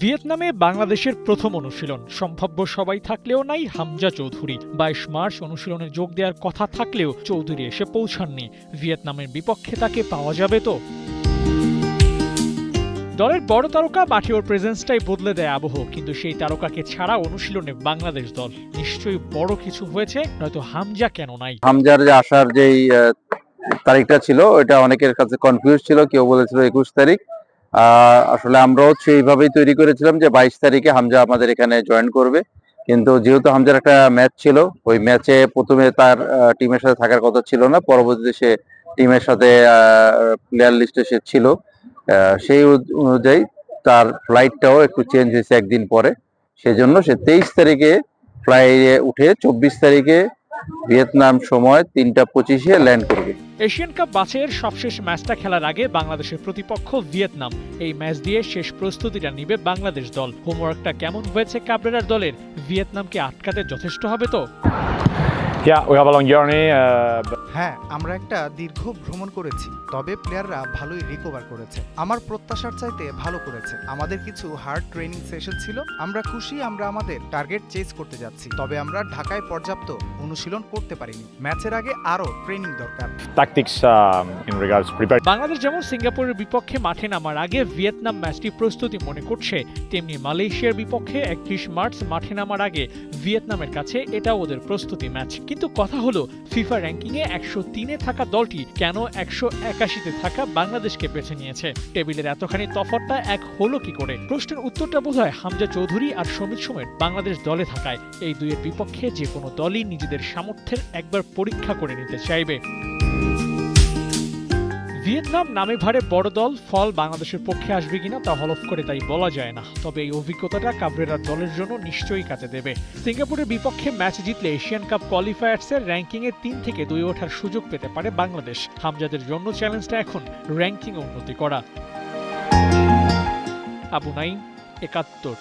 ভিয়েতনামে বাংলাদেশের প্রথম অনুশীলন সম্ভাব্য সবাই থাকলেও নাই হামজা চৌধুরী। ২২ মার্চ অনুশীলনে যোগ দেওয়ার কথা থাকলেও চৌধুরী এসে পৌঁছাননি। ভিয়েতনামের বিপক্ষে তাকে পাওয়া যাবে তো? দলের বড় তারকা মাঠে ওর প্রেজেন্সটাই বদলে দেয় আবহ, কিন্তু সেই তারকাকে ছাড়া অনুশীলনে বাংলাদেশ দল নিশ্চয়ই বড় কিছু হয়েছে, নয়তো হামজা কেন নাই? হামজার যে আসার যেই তারিখটা ছিল ওইটা অনেকের কাছে কনফিউজ ছিল। কেউ বলেছিল ২১ তারিখ। আসলে আমরাও সেইভাবেই তৈরি করেছিলাম যে ২২ তারিখে হামজা আমাদের এখানে জয়েন করবে। কিন্তু যেহেতু হামজার একটা ম্যাচ ছিল, ওই ম্যাচে প্রথমে তার টিমের সাথে থাকার কথা ছিল না, পরবর্তীতে সে টিমের সাথে প্লেয়ার লিস্টে সে ছিল। সেই অনুযায়ী তার ফ্লাইটটাও একটু চেঞ্জ হয়েছে একদিন পরে। সেজন্য সে ২৩ তারিখে ফ্লাইটে উঠে ২৪ তারিখে ভিয়েতনাম সময় ৩টা ২৫-এ ল্যান্ড করবে। এশিয়ান কাপ বাছাইয়ের সবশেষ ম্যাচটা খেলার আগে বাংলাদেশের প্রতিপক্ষ ভিয়েতনাম। এই ম্যাচ দিয়ে শেষ প্রস্তুতিটা নিবে বাংলাদেশ দল। হোমওয়ার্কটা কেমন হয়েছে কাবরেরার দলের? ভিয়েতনামকে আটকাতে যথেষ্ট হবে তো? Yeah, we have a long journey. হ্যাঁ, আমরা একটা দীর্ঘ ভ্রমণ করেছি, তবে প্লেয়াররা ভালোই রিকভার করেছে। আমার প্রত্যাশার চাইতে ভালো করেছে। আমাদের কিছু হার্ড ট্রেনিং সেশন ছিল। আমরা খুশি আমরা আমাদের টার্গেট চেজ করতে যাচ্ছি, তবে আমরা ঢাকায় পর্যাপ্ত অনুশীলন করতে পারিনি। ম্যাচের আগে আরও ট্রেনিং দরকার। Tactics in regards to prepare. Bangladesh যেমন সিঙ্গাপুরের বিপক্ষে মাঠে নামার আগে ভিয়েতনাম ম্যাচটি প্রস্তুতি মনে করছে, তেমনি মালয়েশিয়ার বিপক্ষে ৩১ মার্চ মাঠে নামার আগে ভিয়েতনামের কাছে এটাও ওদের প্রস্তুতি ম্যাচ। কিন্তু কথা হলো, ফিফা র্যাঙ্কিংয়ে ১০৩-এ থাকা দলটি কেন ১৮১-তে থাকা বাংলাদেশকে বেছে নিয়েছে? টেবিলের এতখানি তফাৎটা এক হলো কি করে? প্রশ্নের উত্তরটা বোধহয় হামজা চৌধুরী আর সমিত সোমের বাংলাদেশ দলে থাকায়। এই দুইয়ের বিপক্ষে যে কোনো দলই নিজেদের সামর্থ্যের একবার পরীক্ষা করে নিতে চাইবে। ভিয়েতনাম নামে ভারে বড় দল, ফল বাংলাদেশের পক্ষে আসবে কিনা তা হলফ করে তাই বলা যায় না। তবে এই অভিজ্ঞতাটা কাবরেরার দলের জন্য নিশ্চয়ই কাজে দেবে। সিঙ্গাপুরের বিপক্ষে ম্যাচ জিতলে এশিয়ান কাপ কোয়ালিফায়ার্সের র্যাঙ্কিংয়ে ৩ থেকে ২ ওঠার সুযোগ পেতে পারে বাংলাদেশ। হামজাদের জন্য চ্যালেঞ্জটা এখন র্যাঙ্কিংয়ে উন্নতি করা। আবু নাইম, ৭১।